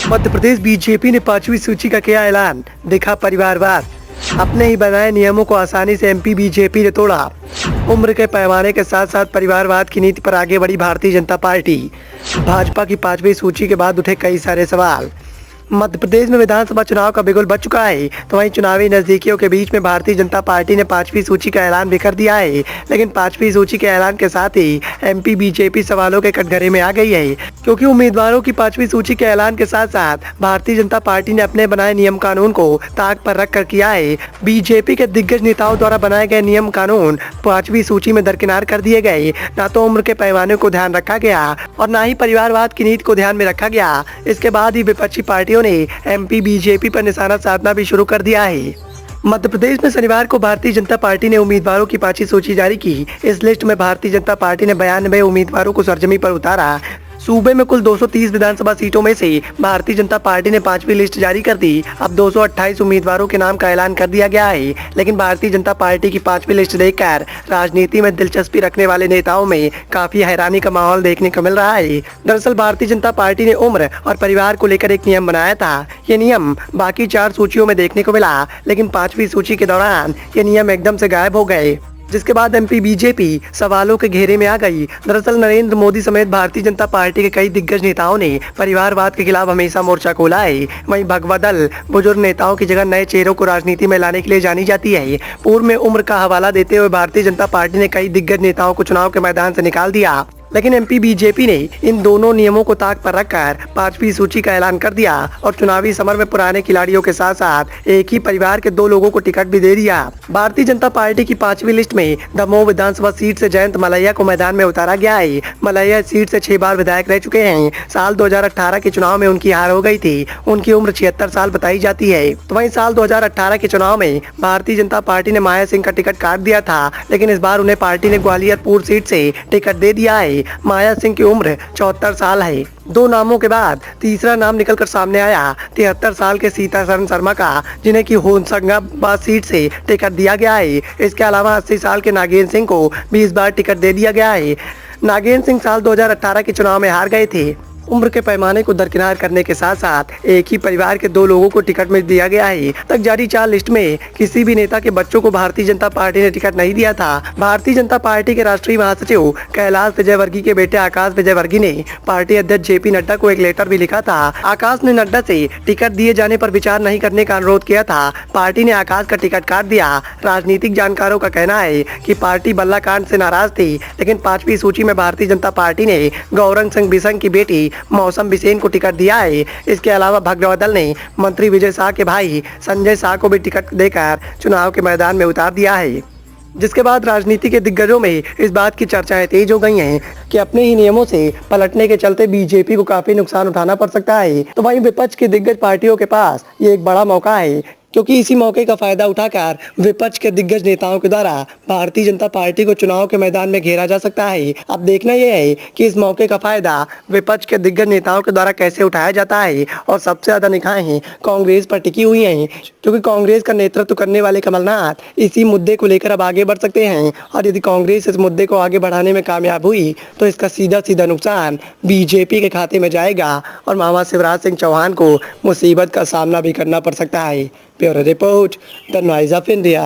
Madhya Pradesh BJP ने 5वीं सूची का किया ऐलान, दिखा परिवारवाद। अपने ही बनाए नियमों को आसानी से एमपी बीजेपी ने तोड़ा। उम्र के पैमाने के साथ साथ परिवारवाद की नीति पर आगे बढ़ी भारतीय जनता पार्टी। भाजपा की 5वीं सूची के बाद उठे कई सारे सवाल। मध्य प्रदेश में विधानसभा चुनाव का बिगुल बज चुका है, तो वहीं चुनावी नजदीकियों के बीच में भारतीय जनता पार्टी ने 5वीं सूची का ऐलान भी कर दिया है। लेकिन 5वीं सूची के ऐलान के साथ ही एमपी बीजेपी सवालों के कटघरे में आ गई है, क्योंकि उम्मीदवारों की 5वीं सूची के ऐलान के साथ साथ भारतीय जनता पार्टी ने अपने बनाए नियम कानून को ताक पर रख कर किया है। बीजेपी के दिग्गज नेताओं द्वारा बनाए गए नियम कानून 5वीं सूची में दरकिनार कर दिए गए। न तो उम्र के पैमाने को ध्यान रखा गया और न ही परिवारवाद की नीति को ध्यान में रखा गया। इसके बाद ही विपक्षी पार्टियों ने एमपी बीजेपी पर निशाना साधना भी शुरू कर दिया है। मध्य प्रदेश में शनिवार को भारतीय जनता पार्टी ने उम्मीदवारों की 5वीं सूची जारी की। इस लिस्ट में भारतीय जनता पार्टी ने 92 उम्मीदवारों को सरजमी पर उतारा। सूबे में कुल 230 विधानसभा सीटों में से भारतीय जनता पार्टी ने 5वीं लिस्ट जारी कर दी। अब 228 उम्मीदवारों के नाम का ऐलान कर दिया गया है। लेकिन भारतीय जनता पार्टी की 5वीं लिस्ट देखकर राजनीति में दिलचस्पी रखने वाले नेताओं में काफी हैरानी का माहौल देखने को मिल रहा है। दरअसल भारतीय जनता पार्टी ने उम्र और परिवार को लेकर एक नियम बनाया था। ये नियम बाकी 4 सूचियों में देखने को मिला, लेकिन 5वीं सूची के दौरान ये नियम एकदम से गायब हो गए, जिसके बाद एमपी बीजेपी सवालों के घेरे में आ गई। दरअसल नरेंद्र मोदी समेत भारतीय जनता पार्टी के कई दिग्गज नेताओं ने परिवारवाद के खिलाफ हमेशा मोर्चा खोला है। वहीं भगवा दल बुजुर्ग नेताओं की जगह नए चेहरों को राजनीति में लाने के लिए जानी जाती है। पूर्व में उम्र का हवाला देते हुए भारतीय जनता पार्टी ने कई दिग्गज नेताओं को चुनाव के मैदान से निकाल दिया। लेकिन एमपी बीजेपी ने इन दोनों नियमों को ताक पर रखकर 5वीं सूची का ऐलान कर दिया और चुनावी समर में पुराने खिलाड़ियों के साथ साथ एक ही परिवार के 2 लोगों को टिकट भी दे दिया। भारतीय जनता पार्टी की 5वीं लिस्ट में दमोह विधानसभा सीट से जयंत मलैया को मैदान में उतारा गया है। मलैया सीट से 6 बार विधायक रह चुके हैं। साल 2018 के चुनाव में उनकी हार हो गई थी। उनकी उम्र 76 साल बताई जाती है। तो वहीं साल 2018 के चुनाव में भारतीय जनता पार्टी ने माया सिंह का टिकट काट दिया था, लेकिन इस बार उन्हें पार्टी ने ग्वालियर पूर्व सीट से टिकट दे दिया है। माया सिंह की उम्र 74 साल है। 2 नामों के बाद तीसरा नाम निकलकर सामने आया 73 साल के सीतासरन शर्मा का, जिन्हें की होशंगाबाद सीट से टिकट दिया गया है। इसके अलावा 80 साल के नागेंद्र सिंह को 20 बार टिकट दे दिया गया है। नागेंद्र सिंह साल 2018 के चुनाव में हार गए थे। उम्र के पैमाने को दरकिनार करने के साथ साथ एक ही परिवार के 2 लोगों को टिकट में दिया गया है। तक जारी 4 लिस्ट में किसी भी नेता के बच्चों को भारतीय जनता पार्टी ने टिकट नहीं दिया था। भारतीय जनता पार्टी के राष्ट्रीय महासचिव कैलाश विजयवर्गीय के बेटे आकाश विजयवर्गीय ने पार्टी अध्यक्ष जेपी नड्डा को एक लेटर भी लिखा था। आकाश ने नड्डा से टिकट दिए जाने पर विचार नहीं करने का अनुरोध किया था। पार्टी ने आकाश का टिकट काट दिया। राजनीतिक जानकारों का कहना है कि पार्टी बल्ला कांड से नाराज थी, लेकिन 5वीं सूची में भारतीय जनता पार्टी ने गौरंग सिंह बिसंग की बेटी मौसम बिसेन को टिकट दिया है। इसके अलावा भगवा दल ने मंत्री विजय शाह के भाई संजय शाह को भी टिकट देकर चुनाव के मैदान में उतार दिया है। जिसके बाद राजनीति के दिग्गजों में इस बात की चर्चाएं तेज हो गई हैं कि अपने ही नियमों से पलटने के चलते बीजेपी को काफी नुकसान उठाना पड़ सकता है। तो वहीं विपक्ष की दिग्गज पार्टियों के पास ये एक बड़ा मौका है, क्योंकि इसी मौके का फायदा उठाकर विपक्ष के दिग्गज नेताओं के द्वारा भारतीय जनता पार्टी को चुनाव के मैदान में घेरा जा सकता है। अब देखना यह है कि इस मौके का फायदा विपक्ष के दिग्गज नेताओं के द्वारा कैसे उठाया जाता है। और सबसे ज्यादा निगाहें कांग्रेस पर टिकी हुई हैं, क्योंकि कांग्रेस का नेतृत्व करने वाले कमलनाथ इसी मुद्दे को लेकर अब आगे बढ़ सकते हैं। और यदि कांग्रेस इस मुद्दे को आगे बढ़ाने में कामयाब हुई तो इसका सीधा सीधा नुकसान बीजेपी के खाते में जाएगा और मामा शिवराज सिंह चौहान को मुसीबत का सामना भी करना पड़ सकता है। Bureau report, the noise of India.